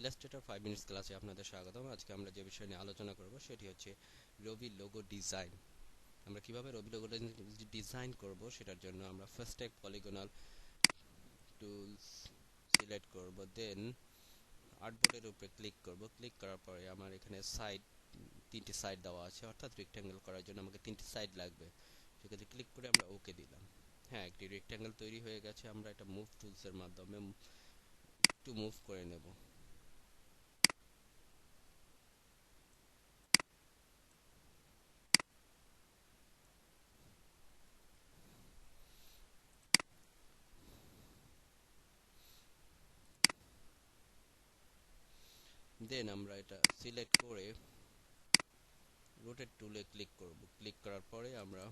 Illustrator 5 minutes ক্লাসে আপনাদের স্বাগতম। আজকে আমরা যে বিষয় নিয়ে আলোচনা করব সেটি হচ্ছে রবি লোগো ডিজাইন। আমরা কিভাবে রবি লোগো ডিজাইন করব সেটার জন্য আমরা ফার্স্টে পলিগনাল টুলস সিলেক্ট করব, দেন আর্টবোর্ডের উপরে ক্লিক করব। ক্লিক করার পরে আমার এখানে সাইড, তিনটি সাইড দেওয়া আছে, অর্থাৎ রেক্ট্যাঙ্গেল করার জন্য আমাকে তিনটি সাইড লাগবে। সেক্ষেত্রে ক্লিক করে আমরা ওকে দিলাম। হ্যাঁ, একটি রেক্ট্যাঙ্গেল তৈরি হয়ে গেছে। আমরা এটা মুভ টুলসের মাধ্যমে একটু মুভ করে নেব। দেন আমরা এটা সিলেক্ট করে রোটেট টুলে ক্লিক করব। ক্লিক করার পরে আমরা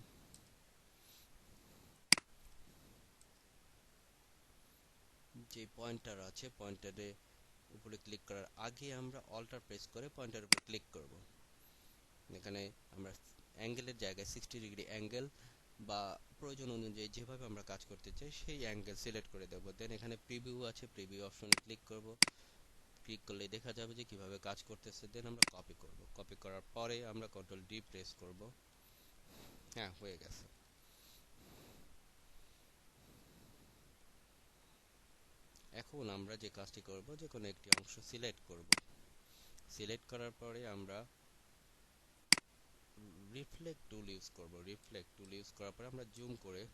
যে পয়েন্টার আছে পয়েন্টারের উপরে ক্লিক করার আগে আমরা অল্টার প্রেস করে পয়েন্টারের উপর ক্লিক করব। এখানে আমরা অ্যাঙ্গেলের জায়গায় 60 ডিগ্রি অ্যাঙ্গেল বা প্রয়োজন অনুযায়ী যেভাবে আমরা কাজ করতে চাই সেই অ্যাঙ্গেল সিলেক্ট করে দেব। দেন এখানে প্রিভিউ আছে, প্রিভিউ অপশনে ক্লিক করব। ক্লিক করলে দেখা যাবে যে কিভাবে কাজ করতেছে। দেন আমরা কপি করব। কপি করার পরে আমরা কন্ট্রোল ডি প্রেস করব। হ্যাঁ, হয়ে গেছে। এখন আমরা যে কাজটি করব, যে কোনো একটি অংশ সিলেক্ট করব। সিলেক্ট করার পরে আমরা রিফ্লেক্ট টুল ইউজ করব। রিফ্লেক্ট টুল ইউজ করার পরে আমরা জুম করে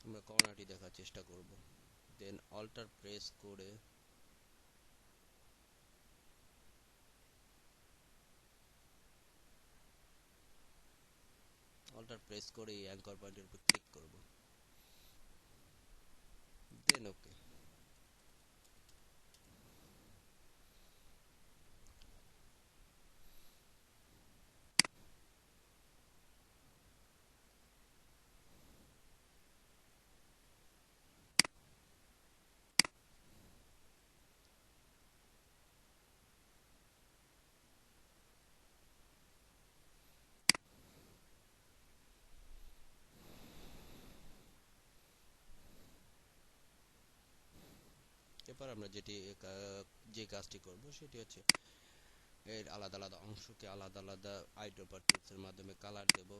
আমরা কর্নারটি দেখার চেষ্টা করব। দেন অল্টার প্রেস করে এই অ্যাঙ্কর পয়েন্টের উপর ক্লিক করব। দেন ওকে। এরপর আমরা যে কাজটি করব সেটি হচ্ছে এর আলাদা আলাদা অংশকে আলাদা আলাদা আইড্রপার টুলসের মাধ্যমে কালার দেব।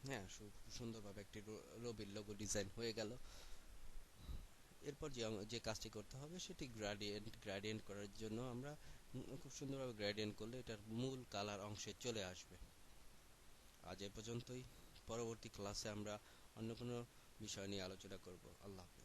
হ্যাঁ, সুন্দরভাবে একটি রবির লোগো ডিজাইন হয়ে গেল। এরপর যে কাজটি করতে হবে সেটি গ্রেডিয়েন্ট করার জন্য আমরা খুব সুন্দরভাবে গ্রেডিয়েন্ট করলে এটার মূল কালার অংশে চলে আসবে। আজ এ পর্যন্তই। পরবর্তী ক্লাসে আমরা অন্য কোনো বিষয় নিয়ে আলোচনা করব। আল্লাহ হাফেজ।